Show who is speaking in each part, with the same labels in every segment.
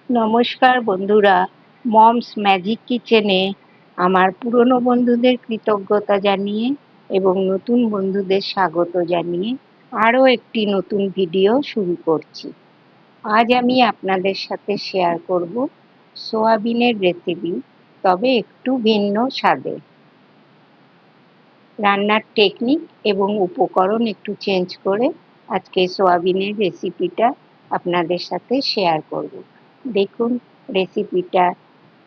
Speaker 1: নমস্কার বন্ধুরা, moms magic কিচেনে আমার পুরনো বন্ধুদের কৃতজ্ঞতা জানিয়ে এবং নতুন বন্ধুদের স্বাগত জানিয়ে আরও একটি নতুন ভিডিও শুরু করছি। আজ আমি আপনাদের সাথে শেয়ার করব সোয়াবিনের রেসিপি, তবে একটু ভিন্ন স্বাদে। রান্নার টেকনিক এবং উপকরণ একটু চেঞ্জ করে আজকে সোয়াবিনের রেসিপিটা আপনাদের সাথে শেয়ার করব। দেখুন, রেসিপিটা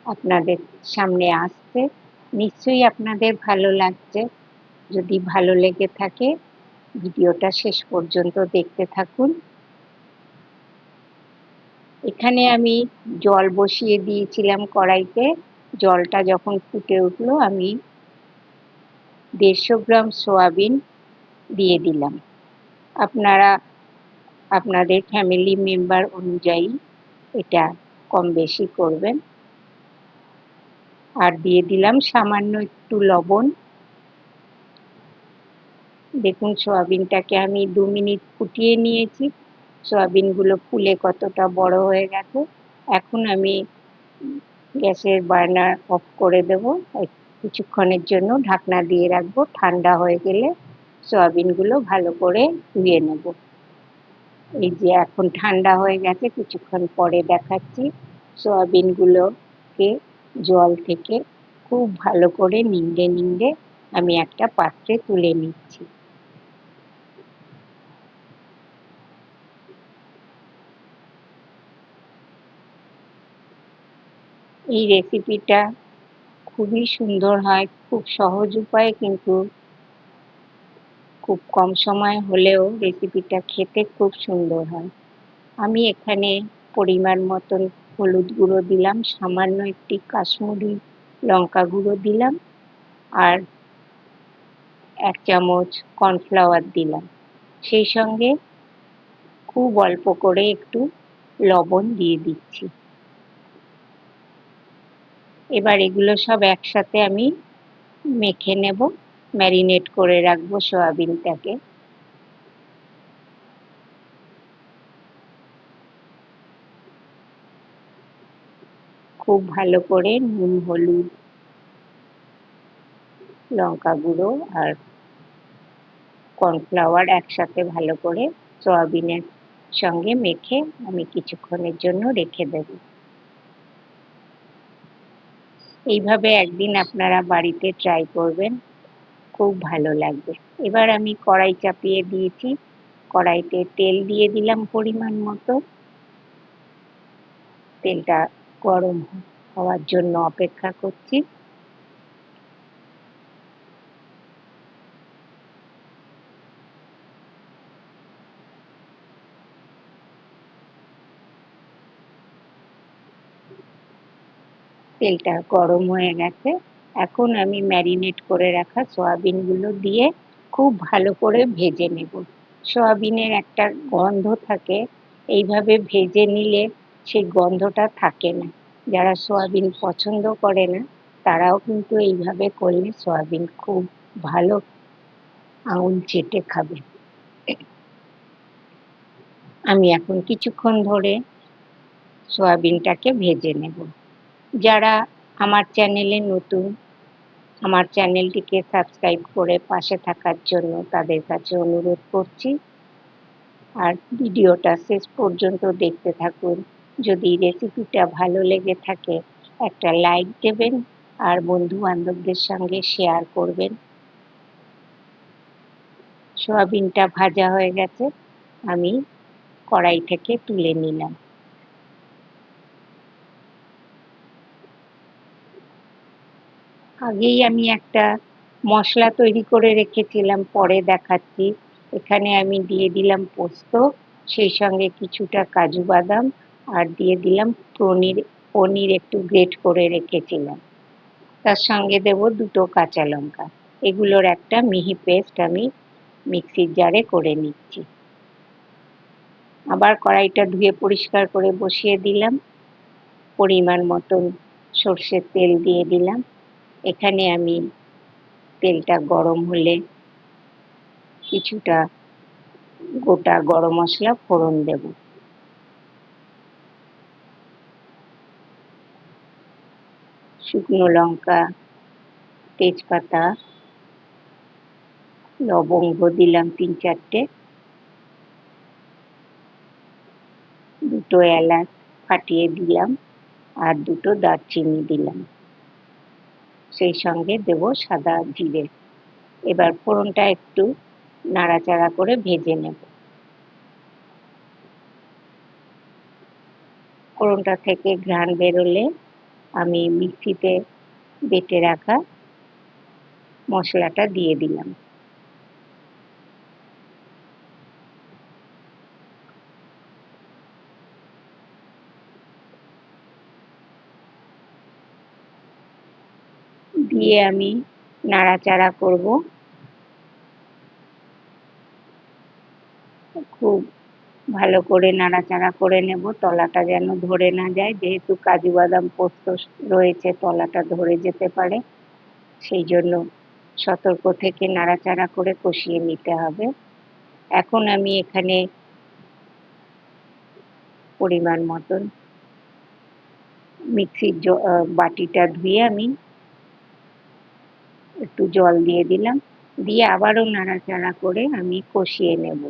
Speaker 1: আপনাদের সামনে আসছে, নিশ্চয়ই আপনাদের ভালো লাগছে। যদি ভালো লেগে থাকে ভিডিওটা শেষ পর্যন্ত দেখতে থাকুন। এখানে আমি জল বসিয়ে দিয়েছিলাম কড়াইতে। জলটা যখন ফুটে উঠলো আমি 150 গ্রাম সোয়াবিন দিয়ে দিলাম। আপনারা আপনাদের ফ্যামিলি মেম্বার অনুযায়ী এটা কম বেশি করবেন। আর দিয়ে দিলাম সামান্য একটু লবণ। দেখুন, সোয়াবিনটাকে আমি 2 মিনিট ফুটিয়ে নিয়েছি। সোয়াবিনগুলো ফুলে কতটা বড় হয়ে গেছে। এখন আমি গ্যাসের বার্নার অফ করে দেব। কিছুক্ষণের জন্য ঢাকনা দিয়ে রাখবো। ঠান্ডা হয়ে গেলে সোয়াবিনগুলো ভালো করে ধুয়ে নেব। এই যে এখন ঠান্ডা হয়ে গেছে, কিছুক্ষণ পরে দেখাচ্ছি। সোয়াবিনগুলোকে জল থেকে খুব ভালো করে নিংড়ে আমি একটা পাত্রে তুলে নিচ্ছি। এই রেসিপিটা খুবই সুন্দর হয়, খুব সহজ উপায়ে, কিন্তু খুব কম সময় হলেও রেসিপিটা খেতে খুব সুন্দর হয়। আমি এখানে পরিমাণ মতন হলুদ গুঁড়ো দিলাম, সামান্য একটি কাশ্মীরি লঙ্কা গুঁড়ো দিলাম, আর 1 চামচ কর্নফ্লাওয়ার দিলাম। সেই সঙ্গে খুব অল্প করে একটু লবণ দিয়ে দিচ্ছি। এবার এগুলো সব একসাথে আমি মেখে নেব, ম্যারিনেট করে রাখবো সোয়াবিনটাকে। খুব ভালো করে নুন, হলুদ, লঙ্কা গুঁড়ো আর কর্নফ্লাওয়ার একসাথে ভালো করে সয়াবিনের সঙ্গে মেখে আমি কিছুক্ষণের জন্য রেখে দেব। এইভাবে একদিন আপনারা বাড়িতে ট্রাই করবেন, খুব ভালো লাগবে। এবার আমি কড়াই চাপিয়ে দিয়েছি। কড়াইতে তেল দিয়ে দিলাম পরিমাণ মতো। তেলটা গরম হওয়ার জন্য অপেক্ষা করছি। তেলটা গরম হয়ে গেছে। এখন আমি ম্যারিনেট করে রাখা সয়াবিনগুলো দিয়ে খুব ভালো করে ভেজে নেব। সয়াবিনের একটা গন্ধ থাকে, এইভাবে ভেজে নিলে সেই গন্ধটা থাকে না। যারা সয়াবিন পছন্দ করে না তারাও কিন্তু এইভাবে করলে সয়াবিন খুব ভালো আঙুল চেটে খাবে। আমি এখন কিছুক্ষণ ধরে সয়াবিনটাকে ভেজে নেব। যারা আমার চ্যানেলে নতুন, আমার চ্যানেলটিকে সাবস্ক্রাইব করে পাশে থাকার জন্য তাদের কাছে অনুরোধ করছি। আর ভিডিওটা শেষ পর্যন্ত দেখতে থাকুন। যদি রেসিপিটা ভালো লেগে থাকে একটা লাইক দেবেন আর বন্ধু বান্ধবদের সঙ্গে শেয়ার করবেন। সয়াবিনটা ভাজা হয়ে গেছে, আমি কড়াই থেকে তুলে নিলাম। আগেই আমি একটা মশলা তৈরি করে রেখেছিলাম, পরে দেখাচ্ছি। এখানে আমি দিয়ে দিলাম পোস্ত, সেই সঙ্গে কিছুটা কাজু বাদাম, আর দিয়ে দিলাম পনির একটু গ্রেট করে রেখেছিলাম। তার সঙ্গে দেব 2টো কাঁচা লঙ্কা। এগুলোর একটা মিহি পেস্ট আমি মিক্সির জারে করে নিচ্ছি। আবার কড়াইটা ধুয়ে পরিষ্কার করে বসিয়ে দিলাম। পরিমাণ মতন সর্ষের তেল দিয়ে দিলাম। এখানে আমি তেলটা গরম হলে কিছুটা গোটা গরম মশলা ফোড়ন দেব। শুকনো লঙ্কা, তেজপাতা, লবঙ্গ দিলাম 3-4টে, দুটো এলাচ ফাটিয়ে দিলাম, আর দুটো দারচিনি দিলাম, সেই সঙ্গে দেব সাদা জিরে। এবার ফোড়নটা একটু নাড়াচাড়া করে ভেজে নেব। ফোড়নটা থেকে ঘ্রাণ বেরোলে আমি মিক্সিতে বেটে রাখা মশলাটা দিয়ে দিলাম। দিয়ে আমি নাড়াচাড়া করব। খুব ভালো করে নাড়াচাড়া করে নেব, তলাটা যেন ধরে না যায়, যেহেতু কাজু বাদাম পোস্ত রয়েছে, তলাটা ধরে যেতে পারে, সেই জন্য সতর্ক থেকে নাড়াচাড়া করে কষিয়ে নিতে হবে। এখন আমি এখানে পরিমাণ মতন মিক্সির বাটিটা ধুয়ে আমি একটু জল দিয়ে দিলাম, দিয়ে আবারও নাড়াচাড়া করে আমি কষিয়ে নেব।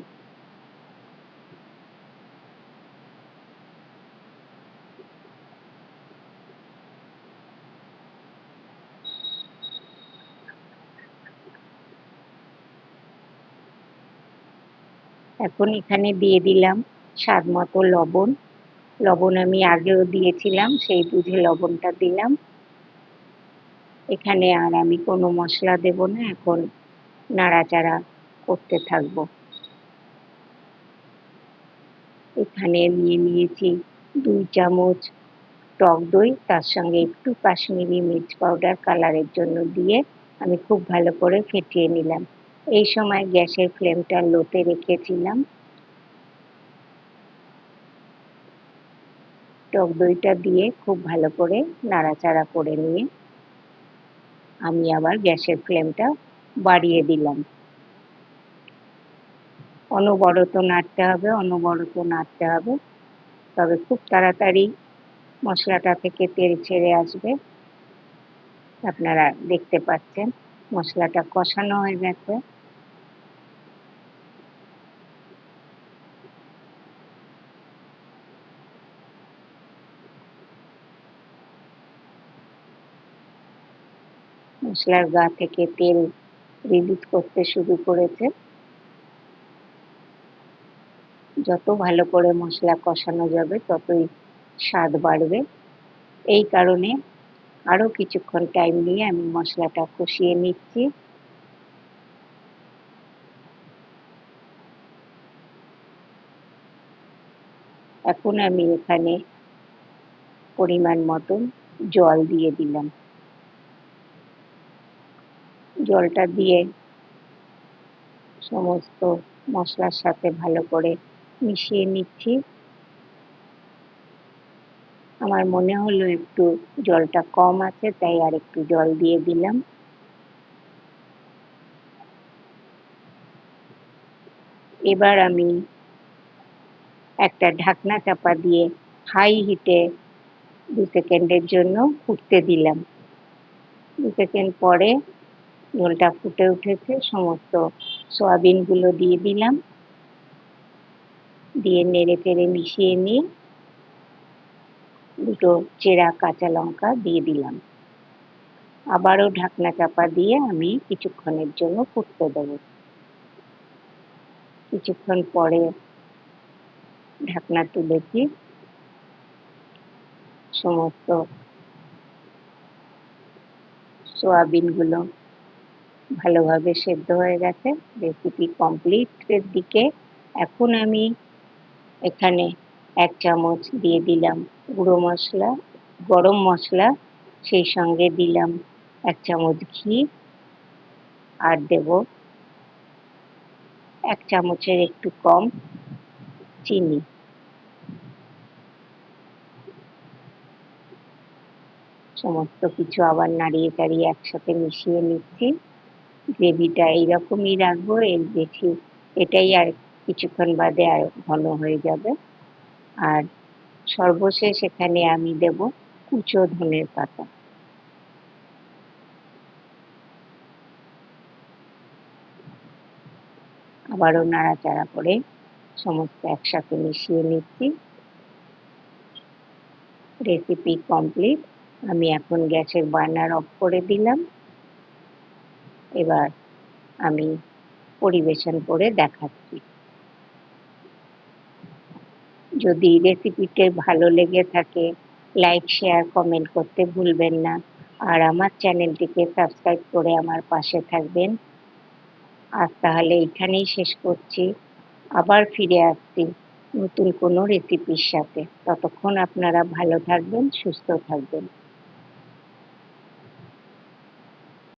Speaker 1: এখন এখানে দিয়ে দিলাম স্বাদ মতো লবণ। লবণ আমি আগেও দিয়েছিলাম, সেই বুঝে লবণটা দিলাম। এখানে আর আমি কোনো মশলা দেব না, এখন নাড়াচাড়া করতে থাকব। এখানে নিয়ে নিয়েছি 2 চামচ টক দই, তার সঙ্গে একটু কাশ্মীরি মির্চ পাউডার কালারের জন্য দিয়ে আমি খুব ভালো করে ফেটিয়ে নিলাম। এই সময় গ্যাসের ফ্লেমটা লোতে রেখেছিলাম। টক দইটা দিয়ে খুব ভালো করে নাড়াচাড়া করে নিয়ে আমি আবার গ্যাসের ফ্লেমটা বাড়িয়ে দিলাম। অনবরত নাড়তে হবে, অনবরত নাড়তে হবে, তবে খুব তাড়াতাড়ি মশলাটা থেকে তেল ছেড়ে আসবে। আপনারা দেখতে পাচ্ছেন মশলাটা কষানো হয়ে গেছে। মশলার গা থেকে তেল রিলিজ করতে শুরু করেছে। যত ভালো করে মশলা কষানো যাবে ততই স্বাদ বাড়বে। এই কারণে আরও কিছুক্ষণ টাইম নিয়ে আমি মশলাটা কষিয়ে নিচ্ছি। এখন আমি এখানে পরিমাণ মতন জল দিয়ে দিলাম। জলটা দিয়ে সমস্ত মশলার সাথে ভালো করে মিশিয়ে নিচ্ছি। আমার মনে হলো একটু জলটা কম আছে, তাই আর একটু জল দিয়ে দিলাম। এবার আমি একটা ঢাকনা চাপা দিয়ে হাই হিটে 2 সেকেন্ডের জন্য ফুটতে দিলাম। 2 সেকেন্ড পরে ঝোলটা ফুটে উঠেছে, সমস্ত সয়াবিনগুলো দিয়ে দিলাম, দিয়ে নেড়ে চেড়ে মিশিয়ে নিয়ে দুটো চেরা কাঁচা লঙ্কা দিয়ে দিলাম। আবারও ঢাকনা চাপা দিয়ে আমি কিছুক্ষণের জন্য ফুটতে দেবো। কিছুক্ষণ পরে ঢাকনা তুলেছি, সমস্ত সয়াবিনগুলো ভালোভাবে সেদ্ধ হয়ে গেছে। রেসিপি কমপ্লিটের দিকে। এখন আমি এখানে 1 চামচ দিয়ে দিলাম গুঁড়ো মশলা, গরম মশলা, সেই সঙ্গে দিলাম 1 চামচ ঘি, আর দেব 1 চামচের একটু কম চিনি। সমস্ত কিছু আবার নাড়িয়ে চাড়িয়ে একসাথে মিশিয়ে নিচ্ছি। গ্রেভিটা এইরকমই রাখবো, এর বেশি এটাই আর কিছুক্ষণ বাদে আর ঘন হয়ে যাবে। আর সর্বশেষ এখানে আমি দেব কুচো ধনের পাতা। আবারও নাড়াচাড়া করে সমস্ত একসাথে মিশিয়ে নিচ্ছি। Recipe complete. আমি এখন গ্যাসের বার্নার অফ করে দিলাম। এবার আমি পরিবেশন করে দেখাচ্ছি। যদি রেসিপিটি ভালো লেগে থাকে লাইক, শেয়ার, কমেন্ট করতে ভুলবেন না। আর আমার চ্যানেলটিকে সাবস্ক্রাইব করে আমার পাশে থাকবেন। আজ তাহলে এখানেই শেষ করছি। আবার ফিরে আসছি নতুন কোনো রেসিপির সাথে। ততক্ষণ আপনারা ভালো থাকবেন, সুস্থ থাকবেন।